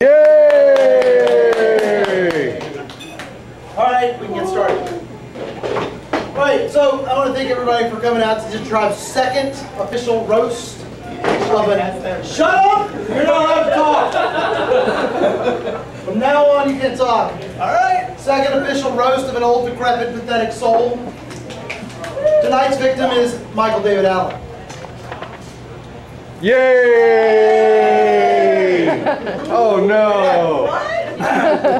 Yay! All right, we can get started. All right, so I want to thank everybody for coming out to DigiTribe's second official roast of an... Shut up! You're not allowed to talk. From now on, you can talk. All right. Second official roast of an old, decrepit, pathetic soul. Tonight's victim is Micheal David Allen. Yay! Oh no!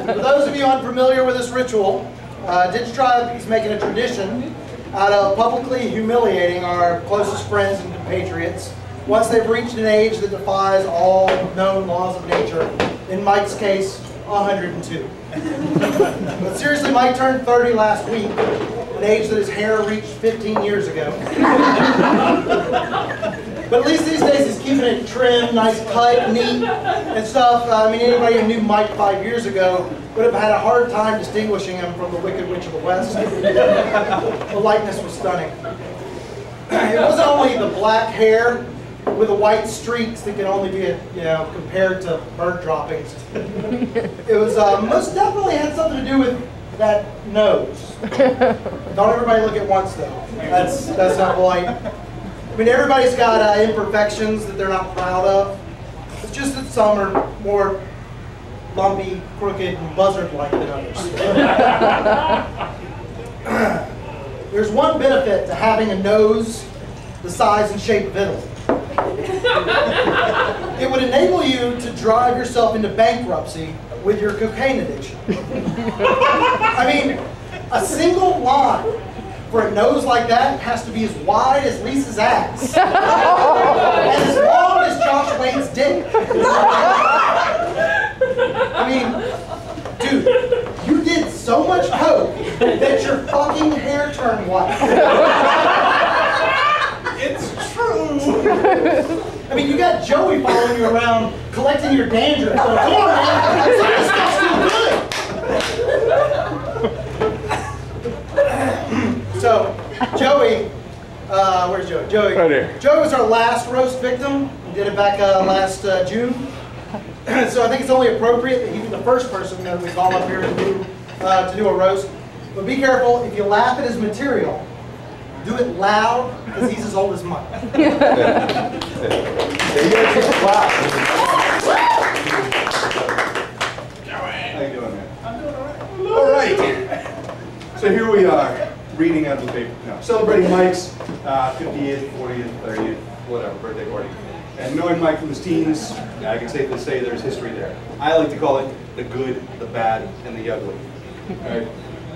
For those of you unfamiliar with this ritual, DigiTribe is making a tradition out of publicly humiliating our closest friends and compatriots once they've reached an age that defies all known laws of nature. In Mike's case, 102. But seriously, Mike turned 30 last week, an age that his hair reached 15 years ago. But at least these days he's keeping it trim, nice cut, neat, and stuff. I mean, anybody who knew Mike 5 years ago would have had a hard time distinguishing him from the Wicked Witch of the West. The likeness was stunning. It wasn't only the black hair with the white streaks that can only be, compared to bird droppings. It was most definitely had something to do with that nose. Don't everybody look at once though. That's not polite. I mean, everybody's got imperfections that they're not proud of. It's just that some are more lumpy, crooked, and buzzard-like than others. There's one benefit to having a nose the size and shape of Italy. It would enable you to drive yourself into bankruptcy with your cocaine addiction. I mean, a single line for a nose like that has to be as wide as Lisa's ass and as long as Josh Wayne's dick. I mean, dude, you did so much coke that your fucking hair turned white. It's true. I mean, you got Joey following you around collecting your dandruff. So, come on, man, this stuff's too good. So, Joey, where's Joey? Joey. Right here. Joey was our last roast victim. We did it back last June. So I think it's only appropriate that he be the first person that we call up here to do a roast. But be careful, if you laugh at his material, do it loud, because he's as old as Mike. You gotta keep it loud. How you doing, man? I'm doing all right. All right. So here we are, reading out of the paper. No, celebrating Mike's 50th, 40th, 30th, whatever, birthday party. And knowing Mike from his teens, I can safely say there's history there. I like to call it the good, the bad, and the ugly. All right.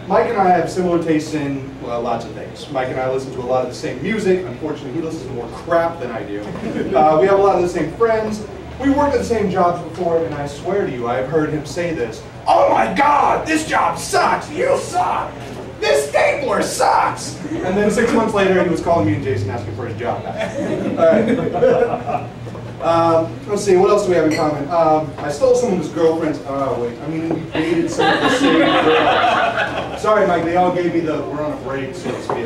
Mike and I have similar tastes in, well, lots of things. Mike and I listen to a lot of the same music. Unfortunately, he listens to more crap than I do. We have a lot of the same friends. We worked at the same jobs before, and I swear to you, I've heard him say this. Oh my God, this job sucks! You suck! This stapler sucks! And then 6 months later, he was calling me and Jason asking for his job back. All right. Let's see, what else do we have in common? I stole some of his girlfriend's, we dated some of the same girls. Sorry, Mike, they all gave me the we're on a break, so to speak.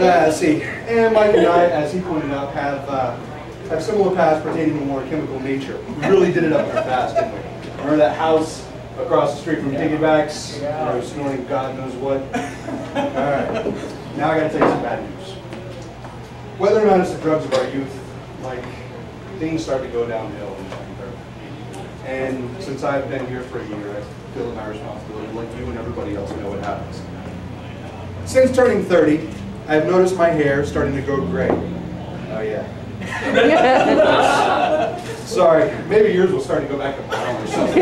Let's see, and Mike and I, as he pointed out, have similar paths pertaining to more chemical nature. We really did it up there fast, didn't we? Remember that house across the street from Ticketbacks? Snorting God knows what. Alright, now I gotta tell you some bad news. Whether or not it's the drugs of our youth, like, things start to go downhill in September. And since I've been here for a year, I feel my responsibility to let you and everybody else know what happens. Since turning 30, I've noticed my hair starting to go gray. Oh yeah. Sorry, maybe yours will start to go back to brown or something.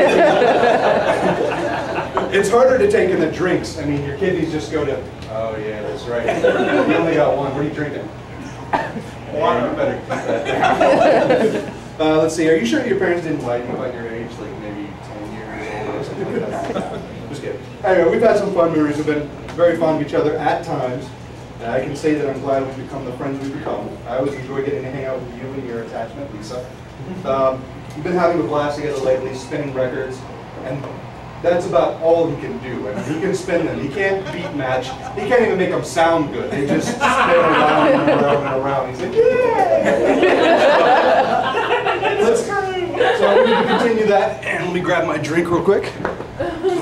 It's harder to take in the drinks. I mean, your kidneys just go to, oh yeah, that's right. You only got one. What are you drinking? Water. Better keep that down. Let's see, are you sure your parents didn't lie to you about your age, like maybe 10 years old or something like that? Just kidding. Anyway, we've had some fun memories. We've been very fond of each other at times. And I can say that I'm glad we've become the friends we've become. I always enjoy getting to hang out with you and your attachment, Lisa. We've been having a blast together lately, spinning records, and that's about all he can do. I mean, he can spin them. He can't beat match. He can't even make them sound good. They just spin around and around and around. He's like, yeah! So we need to continue that, and let me grab my drink real quick.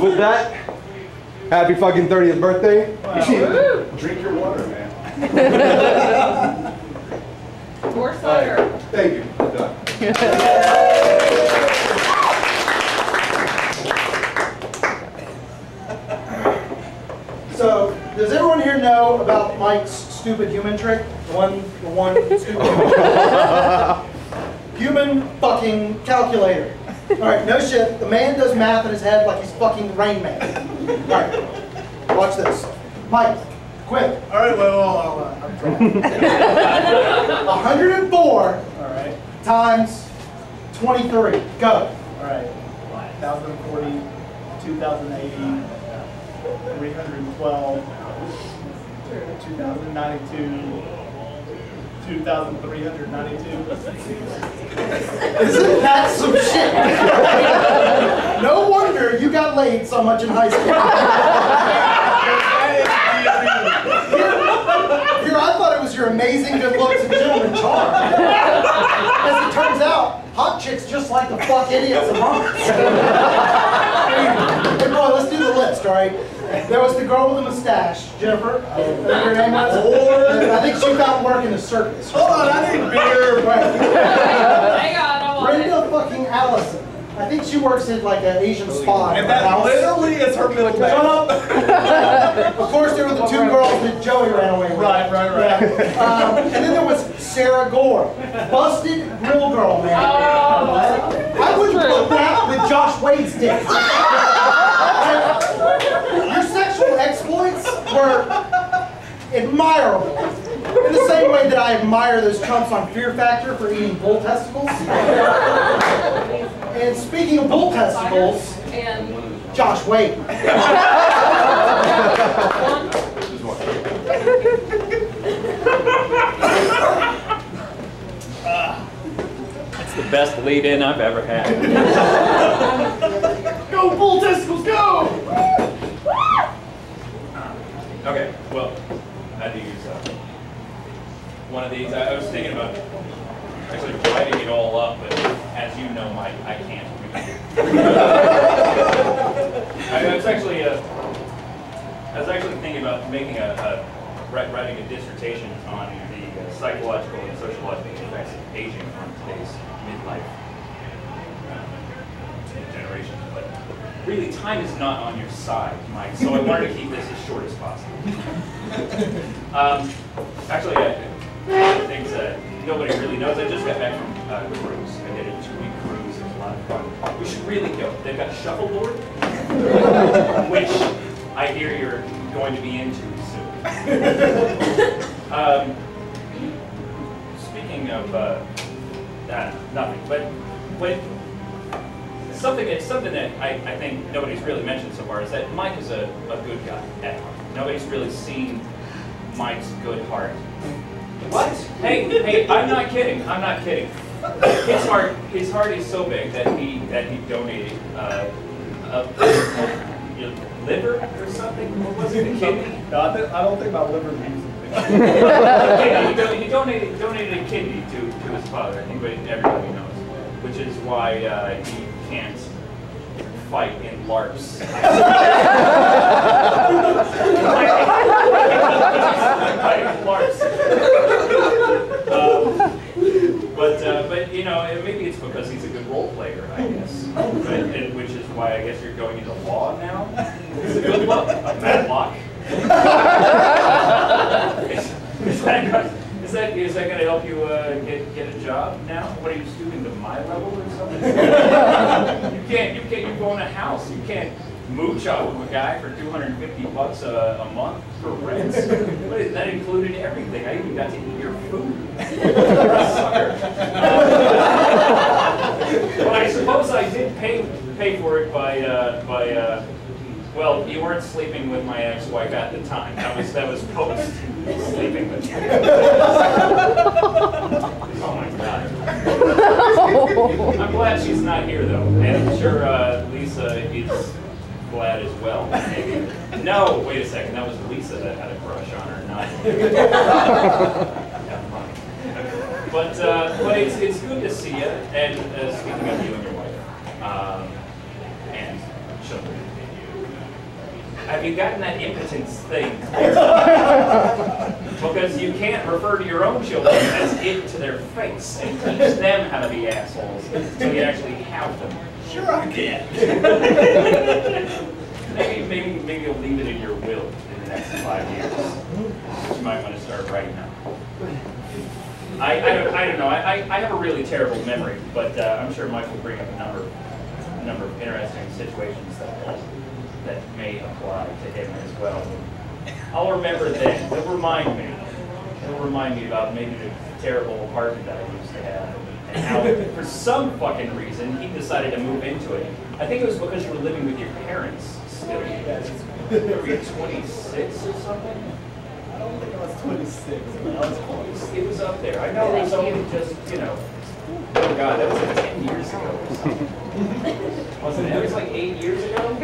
With that, happy fucking 30th birthday. Drink your water, man. More cider. Thank you. Done. So, does everyone here know about Mike's stupid human trick? The one stupid human fucking calculator. Alright, no shit. The man does math in his head like he's fucking Rain Man. Alright, watch this. Mike, quick. Alright, well, I'm trying. 104 Alright, times 23. Go. alright. 1,040, 2,080, 312, 2,092, 2,392. Isn't that some shit? No wonder you got laid so much in high school. Here, I thought it was your amazing good looks and gentleman charm. As it turns out, hot chicks just like to fuck idiots and monks. Hey, boy, let's do the list, all right? There was the girl with the mustache, Jennifer. I think her name was. I think she found work in the circus. Hold on, I need beer. Hang on, I want it. Brenda fucking Allison. I think she works at like an Asian spa. And that literally is her middle name. Shut up! Of course, there were the two girls that Joey ran away with. Right. Yeah. And then there was Sarah Gore. Busted grill girl, man. I wouldn't put that with Josh Wade's dick. Your sexual exploits were admirable. In the same way that I admire those chumps on Fear Factor for eating bull testicles. And speaking of bull testicles, And Josh Wade. It's the best lead-in I've ever had. Go, bull testicles, go! Okay, well, I had to use one of these. I was thinking about actually writing it all up, but as you know, Mike, I can't read it. I was actually thinking about making writing a dissertation on the psychological and sociological effects of aging on today's midlife generation. But really, time is not on your side, Mike, so I wanted to keep this as short as possible. Actually, one of the things that nobody really knows, I just got back from a cruise. I did a 2-week cruise. It was a lot of fun. We should really go. They've got shuffleboard, which I hear you're going to be into soon. Speaking of nothing, but something that I think nobody's really mentioned so far is that Mike is a good guy at heart. Nobody's really seen Mike's good heart. What? Hey, I'm not kidding. I'm not kidding. His heart is so big that he donated your liver or something. What was it? A kidney? No, I don't think my liver means He donated a kidney to his father. I think everybody knows, which is why he can't fight in LARPs. But you know, maybe it's because he's a good role player, I guess. Which is why I guess you're going into law now. It's a good look, a bad lock. Is that going to help you get a job now? What are you stooping to my level or something? You can't. You go in a house. You can't mooch off of a guy for $250 a month for rent. What is that included everything? I even got to eat your food. You're a sucker. But I suppose I did pay for it by well, you weren't sleeping with my ex-wife at the time. That was post sleeping with you. Oh my God. I'm glad she's not here though, and I'm sure Lisa is glad as well. Maybe. No, wait a second. That was Lisa that had a crush on her, not. Never mind. But it's good to see you. And speaking of you and your wife, and children, have you gotten that impotence thing? Because you can't refer to your own children as it to their face and teach them how to be assholes until you actually have them. Sure I can. Maybe you'll leave it in your will in the next 5 years. You might want to start writing now. I don't know. I have a really terrible memory, but I'm sure Mike will bring up a number of interesting situations that may apply to him as well. I'll remember then. It'll remind me about maybe the terrible apartment that I used to have, and how, for some fucking reason, he decided to move into it. I think it was because you were living with your parents still. Were you 26 or something? I don't think I was 26, but I was close. It was up there. I know it was only just, oh God, that was like 10 years ago or something. Wasn't it? It was like 8 years ago?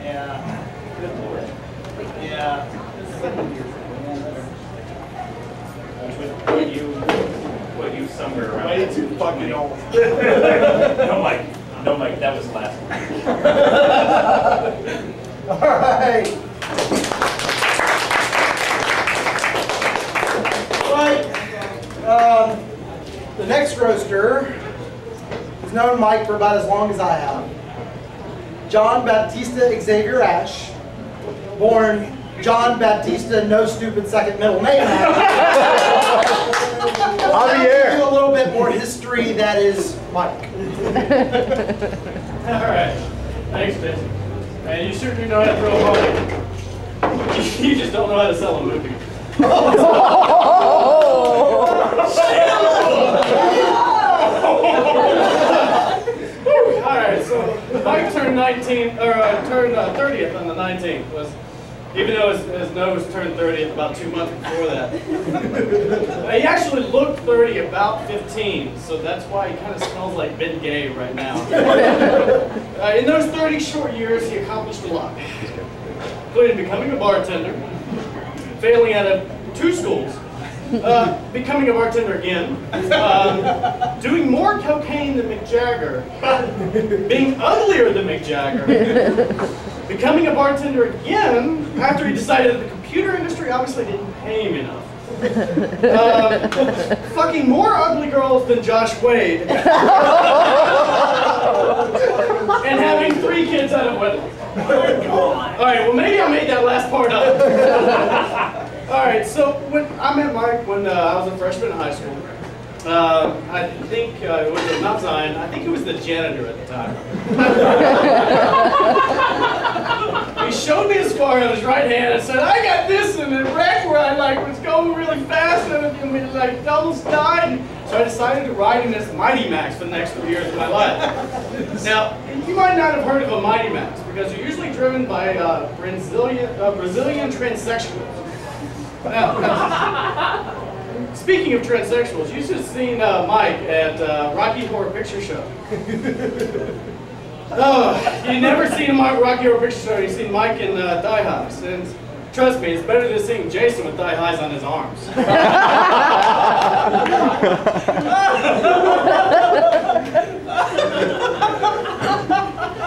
Yeah. Good Lord. Yeah. 7 years ago. Put you somewhere around. Way too fucking old. No, Mike, that was last week. All right. The next roaster has known Mike for about as long as I have. John Baptista Xavier Ash, born John Baptista, no stupid second middle name. I'll give you a little bit more history that is Mike. All right. Thanks, Vince. Man, you certainly know how to throw a party. You just don't know how to sell a movie. All right, so Mike turned 30th on the 19th. Even though his nose turned 30th about 2 months before that. He actually looked 30, about 15, so that's why he kind of smells like Ben Gay right now. In those 30 short years, he accomplished a lot, including becoming a bartender, failing out of 2 schools, becoming a bartender again, doing more cocaine than Mick Jagger, being uglier than Mick Jagger, becoming a bartender again after he decided that the computer industry obviously didn't pay him enough. Fucking more ugly girls than Josh Wade. And having 3 kids out of wedlock. Alright, well maybe I made that last part up. Alright, so when I met Mike when I was a freshman in high school. I think it was at Mount Zion. I think he was the janitor at the time. He showed me his scar on his right hand and said, "I got this in the wreck where I was going really fast and it almost died." So I decided to ride in this Mighty Max for the next 3 years of my life. Now, you might not have heard of a Mighty Max because they're usually driven by Brazilian transsexuals. Now, speaking of transsexuals, you should have seen Mike at Rocky Horror Picture Show. Oh, you never seen him at Rocky Horror Picture Show, you've seen Mike in thigh highs. And trust me, it's better than seeing Jason with thigh highs on his arms.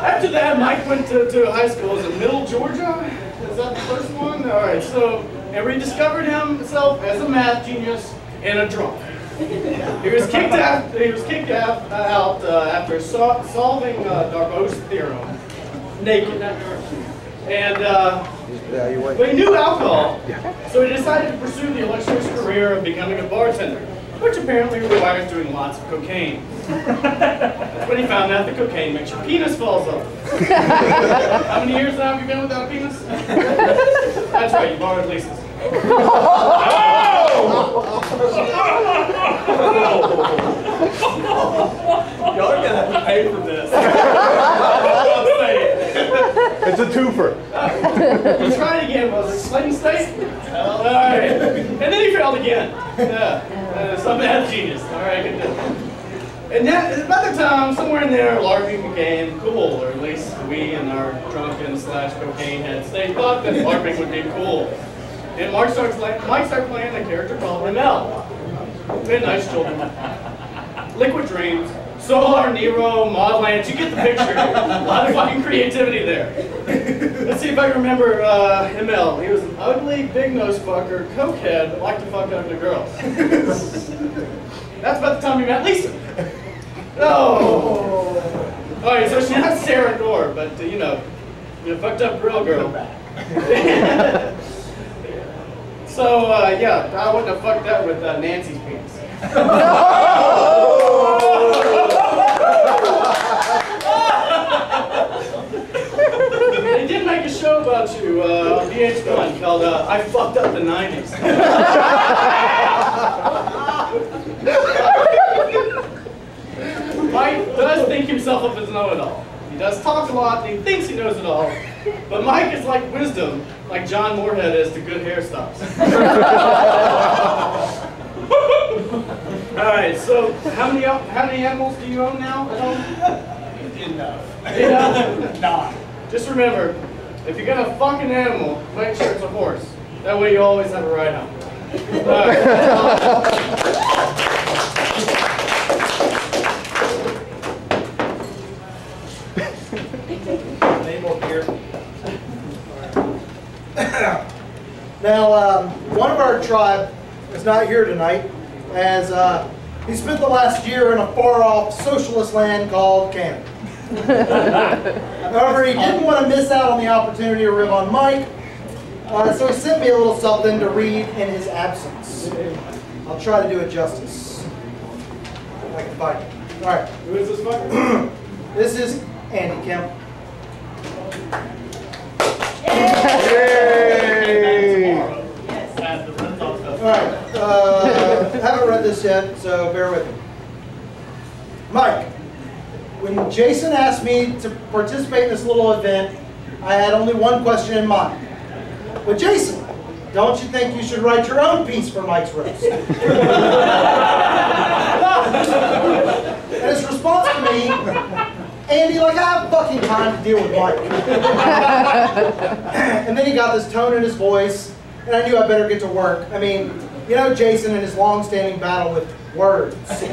After that, Mike went to high school in Middle Georgia. Is that the first one? All right, so and rediscovered himself as a math genius and a drunk. He was kicked out. After solving Darbo's theorem naked, and but he knew alcohol, so he decided to pursue the illustrious career of becoming a bartender, which apparently requires doing lots of cocaine. When he found out the cocaine makes your penis falls off. How many years now have you been without a penis? That's right, you borrowed Lisa's. Y'all are gonna have to pay for this. It's a twofer. He tried again, was it Clinton State? Alright. And then he failed again. Yeah. Some math genius. Alright, good deal. And then, by the time, somewhere in there, LARPing became cool, or at least we and our drunken/cocaine heads, they thought that LARPing would be cool. And Mike started playing a character called Ramel. They're nice children. Liquid Dreams, Solar, Nero, Modlands, you get the picture. A lot of fucking creativity there. Let's see if I can remember ML. He was an ugly, big-nosed fucker, cokehead, that liked to fuck ugly girls. That's about the time we met Lisa. Oh! Alright, so she's not Sarah Gore, but you know, fucked up grill girl. So, yeah, I wouldn't have fucked that with Nancy's penis. They did make a show about you on VH1 called I Fucked Up the 90s. Mike does think himself up as know-it-all. He does talk a lot, and he thinks he knows it all. But Mike is like wisdom, like John Moorhead is to good hairstyles. Alright, so how many animals do you own now at home? Enough. Enough? 9. Just remember, if you're gonna fuck an animal, make sure it's a horse. That way you always have a ride home. Alright. Now, one of our tribe is not here tonight, as he spent the last year in a far-off socialist land called Canada. However, he didn't want to miss out on the opportunity to rib on Mike, so he sent me a little something to read in his absence. I'll try to do it justice. If I can find it. All right. Who is this fucker? This is Andy Kemp. Alright, haven't read this yet, so bear with me. Mike, when Jason asked me to participate in this little event, I had only one question in mind. But Jason, don't you think you should write your own piece for Mike's roast? And his response to me, Andy, like I have fucking time to deal with Mike. And then he got this tone in his voice, and I knew I better get to work. I mean, you know Jason and his long-standing battle with words. So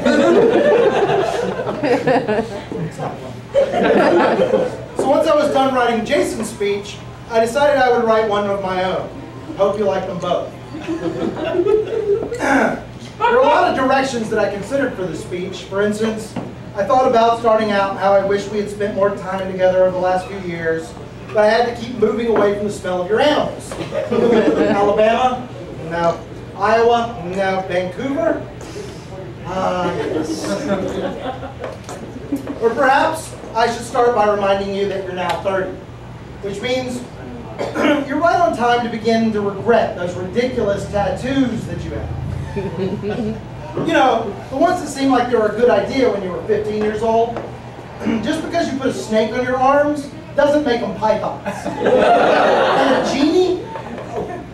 once I was done writing Jason's speech, I decided I would write one of my own. Hope you like them both. There are a lot of directions that I considered for this speech. For instance, I thought about starting out how I wish we had spent more time together over the last few years, but I had to keep moving away from the smell of your animals. Alabama, now Iowa, now Vancouver. Yes. Or perhaps I should start by reminding you that you're now 30, which means you're right on time to begin to regret those ridiculous tattoos that you have. You know, the ones that seemed like they were a good idea when you were 15 years old. Just because you put a snake on your arms doesn't make them pythons. And a genie?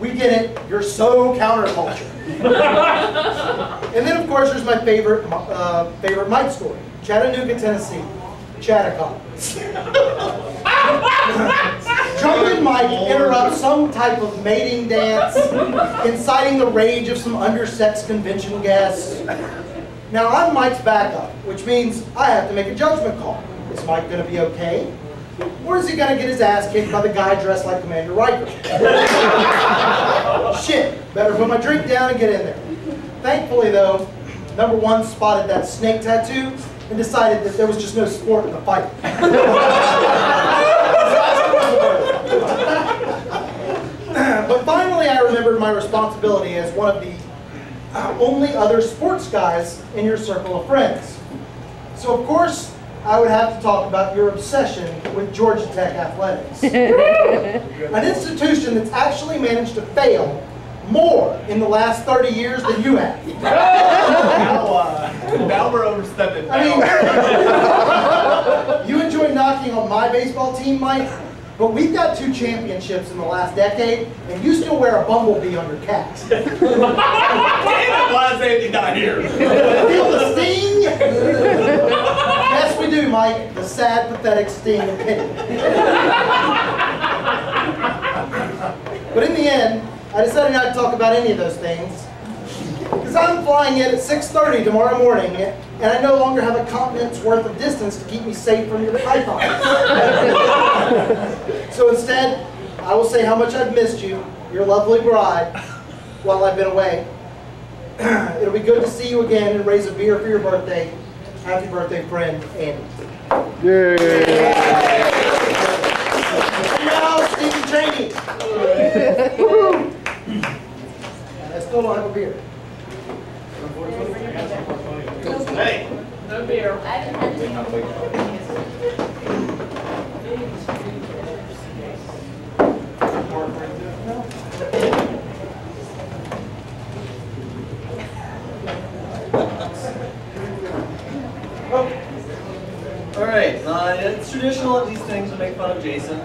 We get it. You're so counterculture. And then, of course, there's my favorite Mike story. Chattanooga, Tennessee. Chattacon. Drunken Mike interrupts some type of mating dance, inciting the rage of some undersexed convention guests. Now, I'm Mike's backup, which means I have to make a judgment call. Is Mike going to be okay? Or is he going to get his ass kicked by the guy dressed like Commander Riker? Shit, better put my drink down and get in there. Thankfully, though, number one spotted that snake tattoo and decided that there was just no sport in the fight. But finally, I remembered my responsibility as one of the only other sports guys in your circle of friends. So, of course, I would have to talk about your obsession with Georgia Tech athletics. An institution that's actually managed to fail more in the last 30 years than you have. Now we're overstepping. I mean, you enjoy knocking on my baseball team, Mike, but we've got 2 championships in the last decade, and you still wear a bumblebee on your cap. Damn it, why is Andy not here? Feel the sting? Yes, we do, Mike. The sad, pathetic sting of pity. But in the end, I decided not to talk about any of those things. Because I'm flying in at 6:30 tomorrow morning, and I no longer have a continent's worth of distance to keep me safe from your pythons. So instead, I will say how much I've missed you, your lovely bride, while I've been away. It'll be good to see you again and raise a beer for your birthday. Happy birthday, friend, Andy. Yay! And now, Stephen Cheney. I still don't have a beer. Hey, No beer. All right, it's traditional at these things to make fun of Jason.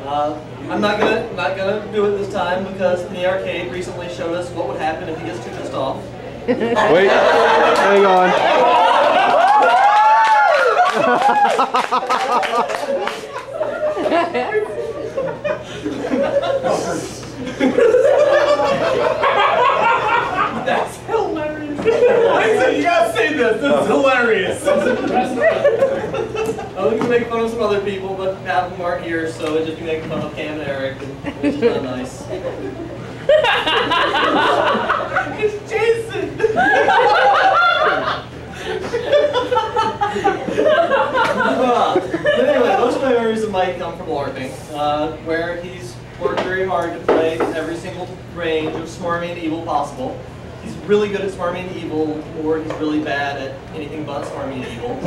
I'm not gonna do it this time because the arcade recently showed us what would happen if he gets too pissed off. Wait, hang on. That's hilarious. You gotta say this. This is hilarious. I was gonna make fun of some other people, but half of them aren't here, so it'd just be making fun of Cam and Eric, which is not nice. It's Jason. But anyway, most of my memories of Mike come from LARPing, where he's worked very hard to play every single range of smarmy and evil possible. He's really good at smarmy and evil, or he's really bad at anything but smarmy and evil.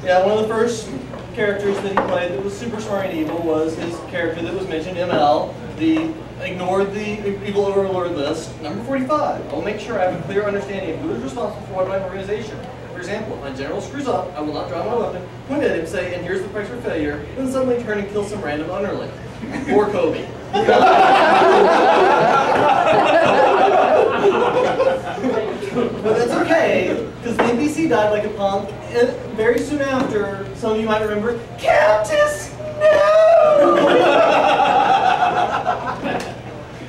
Yeah, one of the first characters that he played that was super smarmy and evil was his character that was mentioned, ML, the ignored the evil overlord list, number 45. I'll make sure I have a clear understanding of who is responsible for what in my organization. For example, if my general screws up, I will not draw my weapon, point at him, say, and here's the price for failure, then suddenly turn and kill some random underling. Or Kobe. But that's okay, because the NPC died like a punk, and very soon after, some of you might remember, Countess, no!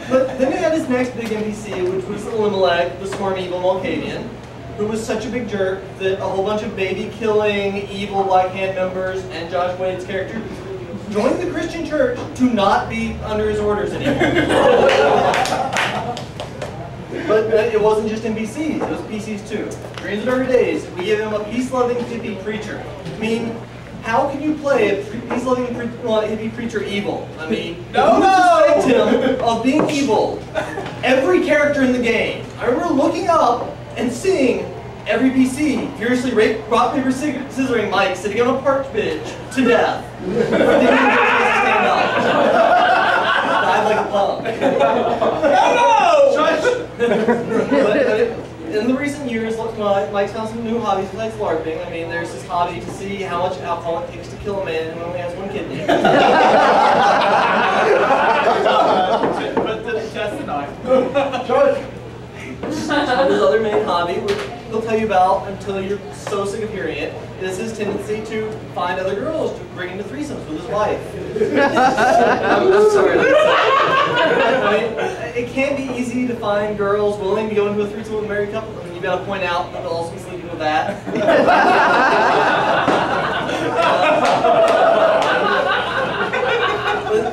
But then we had his next big NPC, which was Elimelech, the swarm evil Malkavian, who was such a big jerk that a whole bunch of baby-killing, evil Black Hand members and Josh Wade's character joined the Christian church to not be under his orders anymore. But it wasn't just NPCs, it was PCs too. Dreams of Darker Days, we gave him a peace-loving hippie preacher. I mean, how can you play a peace-loving hippie preacher evil? I mean, who suspect him of being evil? Every character in the game. I remember looking up and seeing every PC furiously rock, paper, scissoring Mike sitting on a park bench to death. Stand up. Died like a punk. No! But in the recent years, Mike's found some new hobbies besides LARPing. I mean, there's this hobby to see how much alcohol it takes to kill a man who only has one kidney. But the test tonight. His other main hobby, which he'll tell you about until you're so sick of hearing it, is his tendency to find other girls to bring into threesomes with his wife. I'm sorry. I mean, it can't be easy to find girls willing to go into a threesome with a married couple. I mean, you've got to point out that they'll also be sleeping with that.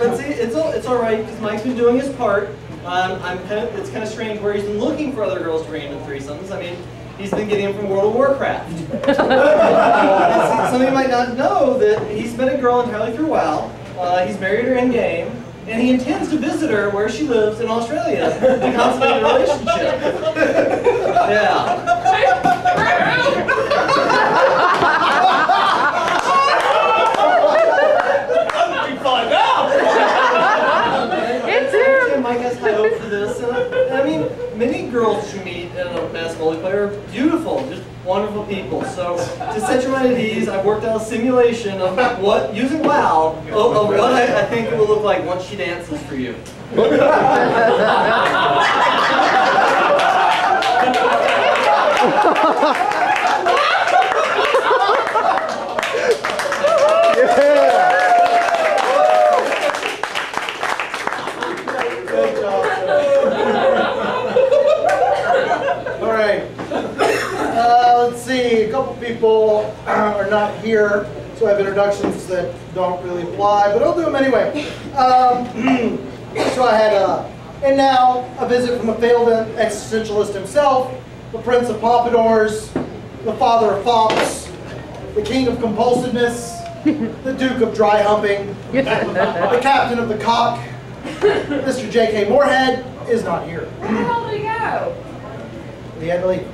But see, it's all right because Mike's been doing his part. It's kind of strange where he's been looking for other girls to bring into threesomes. I mean, he's been getting them from World of Warcraft. Some of you might not know that he's met a girl entirely through WoW. He's married her in game, and he intends to visit her where she lives in Australia to consummate a relationship. Yeah. Mike has high hope for this. I mean, many girls you meet in a mass multiplayer are beautiful, just wonderful people. So to set your mind at ease, I've worked out a simulation of what, using WoW, of what I think it will look like once she dances for you. introductions that don't really apply, but I'll do them anyway. So I had, and now a visit from a failed existentialist himself, the Prince of Pompadours, the father of fops, the king of compulsiveness, the Duke of dry humping, the captain of the cock, Mr. J.K. Moorhead is not here. Where the hell did he go? He had to leave.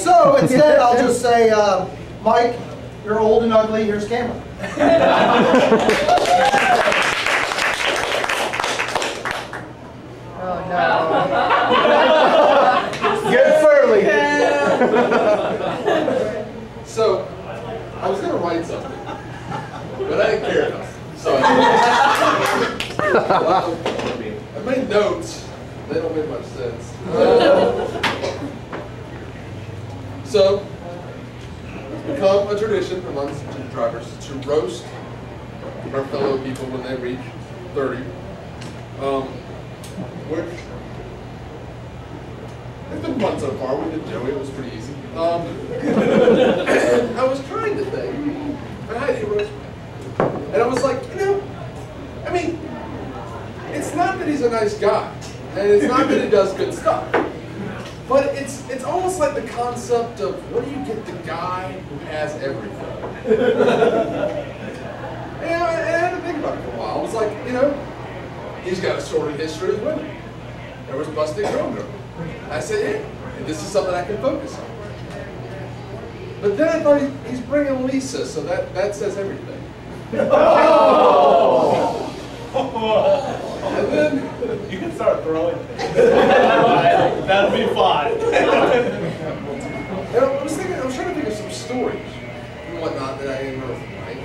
So instead, I'll just say, Mike, you're old and ugly. Here's Cameron. Oh no. Get Furley. So, I was going to write something, but I didn't care enough. So I made notes. They don't make much sense. So, it's become a tradition amongst drivers to roast our fellow people when they reach 30, which it's been fun so far. We did Joey, it was pretty easy. And I was trying to think, and I did roast, and I was like, I mean, it's not that he's a nice guy, and it's not that he does good stuff, but it's almost like the concept of what do you get the guy who has everything? And I had to think about it for a while. I was like, he's got a sordid history with women. There was busted girl. I said, hey, this is something I can focus on. But then I thought he's bringing Lisa, so that says everything. Oh. And then You can start throwing things. That'll be fine. and I was trying to think of some stories and whatnot that I didn't know from Mike,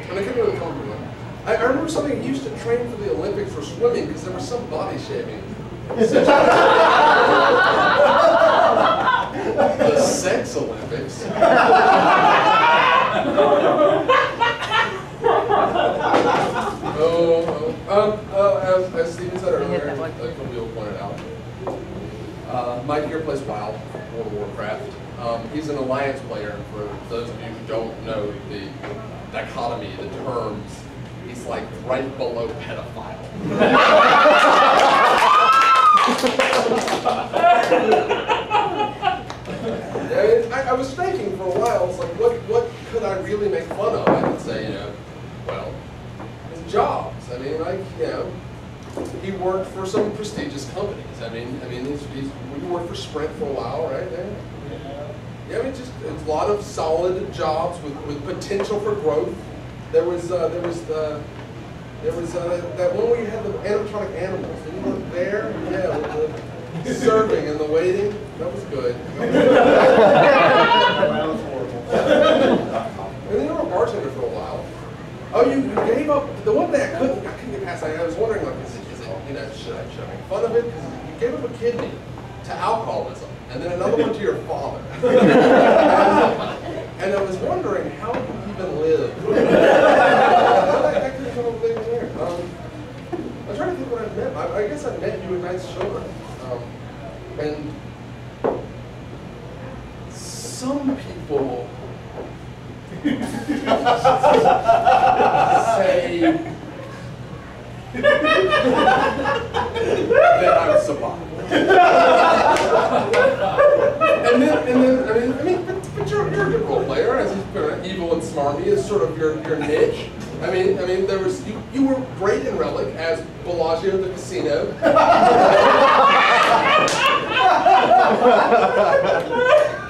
and I couldn't really come up with one. I remember something he used to train for the Olympics for swimming because there was some body shaming. The Sex Olympics. As Steven said earlier, like Camille pointed out, Mike here plays WoW, World of Warcraft. He's an alliance player. For those of you who don't know the dichotomy, the terms, he's like right below pedophile. I was thinking for a while, I was like, what could I really make fun of? I could say, well, his jobs. I mean, like, he worked for some prestigious companies. I mean, he worked for Sprint for a while, right? Yeah, I mean, just a lot of solid jobs with potential for growth. There was that one where you had the animatronic animals. Did you work there? Yeah, with the serving and the waiting. That was good. And then you were a bartender for a while. Oh, you gave up the one thing I couldn't get past. I was wondering, like, is it should I make fun of it? Because you gave up a kidney to alcoholism, and then another one to your father. And I was wondering how you even live. I couldn't come up with anything there. I'm trying to think what I've met. I guess I met you with nice children. And some people say that I'm savant. and then but you're a good role player, as evil and smarmy is sort of your niche. I mean, there was you were great in Relic as Bellagio the casino.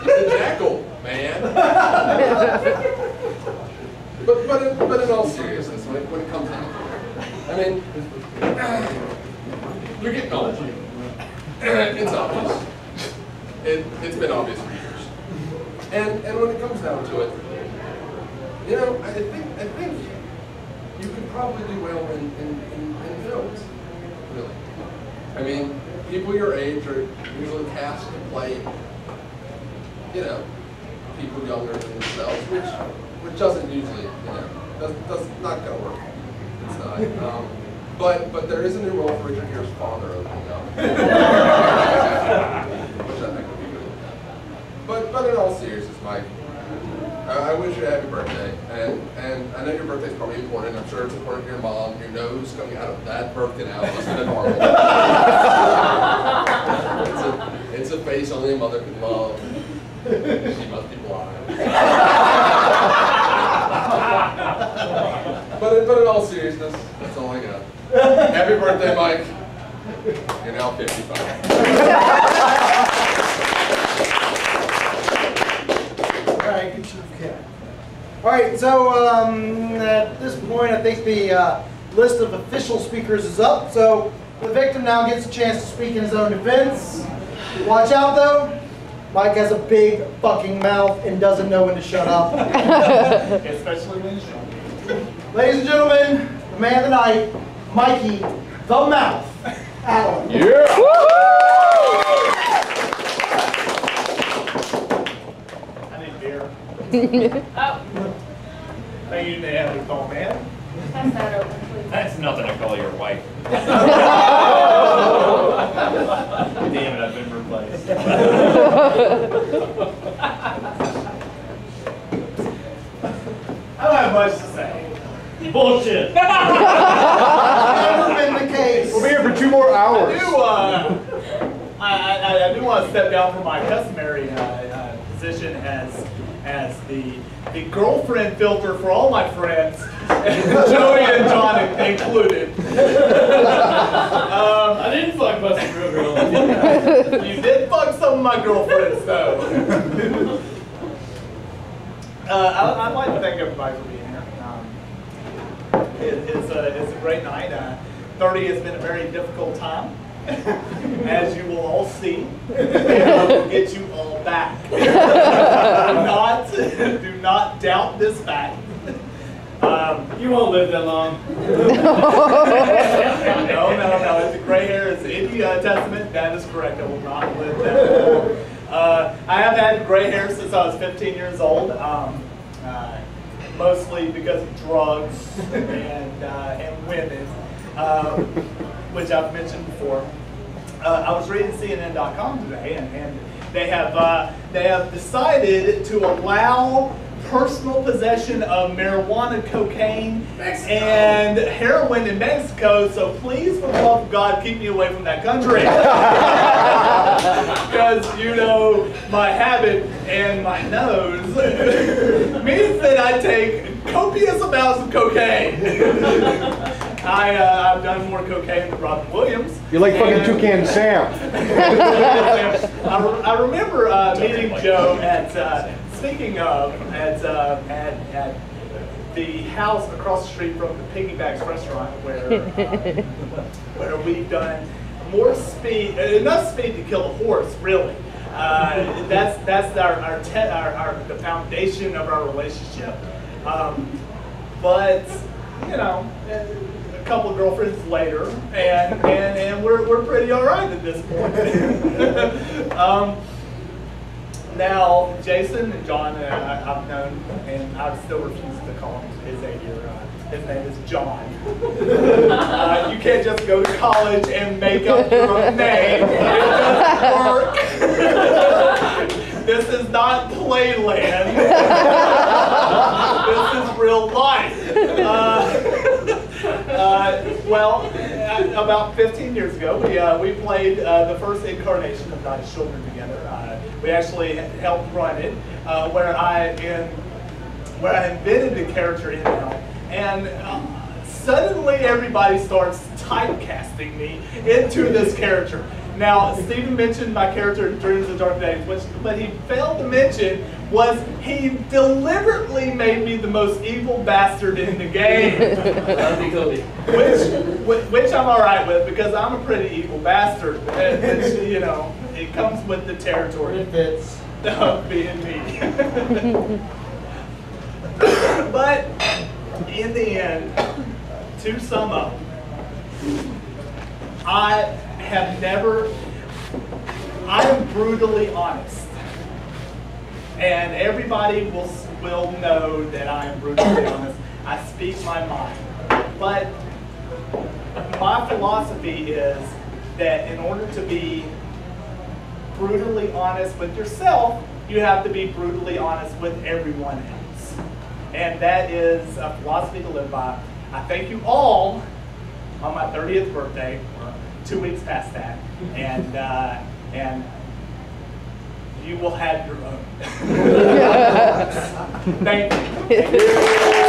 The jackal, man. but in all seriousness, when it comes down to it, I mean, you're getting old. It's obvious. It's been obvious for years. And when it comes down to it, I think you could probably do well in films. Really. I mean, people your age are usually cast to play, people younger than themselves, which doesn't usually, that's not gonna work. It's not. But there is a new role for Richard Gere's father opening up, which I think would be good. But in all seriousness, Mike, I wish you a happy birthday. know your birthday's probably important. I'm sure it's important to your mom, who knows coming out of that birth canal must have been horrible. It's a face only a mother can love. She must be blind. But in all seriousness, that's all I got. Happy birthday, Mike. You're now 55. All right, good shit. Okay. All right, so at this point, I think the list of official speakers is up. So the victim now gets a chance to speak in his own defense. Watch out, though. Mike has a big fucking mouth and doesn't know when to shut up. Especially when it's young. Ladies and gentlemen, the man of the night, Mikey, the Mouth, Allen. Yeah! I need beer. Oh, Thank you, man. Oh, man. pass that over, please. That's nothing to call your wife. Damn it, I've been replaced. I don't have much to say. Bullshit. Never been the case. We'll be here for 2 more hours. I do want to step down from my customary position as the girlfriend filter for all my friends, Joey and John included. I didn't fuck Busted Real Girl. You did fuck some of my girlfriends, though. I'd like to thank everybody for being here. It's a great night. 30 has been a very difficult time, as you will all see. And I will get you all back. Do not doubt this fact. You won't live that long. No. It's a gray hair. It's any testament. That is correct. I will not live that long. I have had gray hair since I was 15 years old. Mostly because of drugs and women, which I've mentioned before. I was reading CNN.com today, and they have decided to allow personal possession of marijuana, cocaine, and heroin in Mexico. So please, for the love of God, keep me away from that country. Because, you know, my habit and my nose means that I take copious amounts of cocaine. I've done more cocaine than Robin Williams. You're like fucking Toucan Sam. I remember meeting Joe at, speaking of, at the house across the street from the Piggybacks restaurant where we've done more speed, enough speed to kill a horse, really. That's the foundation of our relationship. But you know, a couple of girlfriends later, and we're pretty all right at this point. Now, Jason and John, I've known, and I still refuse to call him his his name is John. You can't just go to college and make up your own name. It doesn't work. This is not Playland. This is real life. Well, about 15 years ago, we played the first incarnation of Night Children together. We actually helped run it, where I invented the character in it, and suddenly everybody starts typecasting me into this character. Now, Stephen mentioned my character in Dreams of Dark Days, but he failed to mention was he deliberately made me the most evil bastard in the game. Which I'm all right with, because I'm a pretty evil bastard. Which, you know, it comes with the territory. It fits. Of being me. But in the end, to sum up, I am brutally honest. And everybody will know that I am brutally honest. I speak my mind. But my philosophy is that in order to be brutally honest with yourself, you have to be brutally honest with everyone else. and that is a philosophy to live by. I thank you all on my 30th birthday, or 2 weeks past that, and you will have your own. Thank you.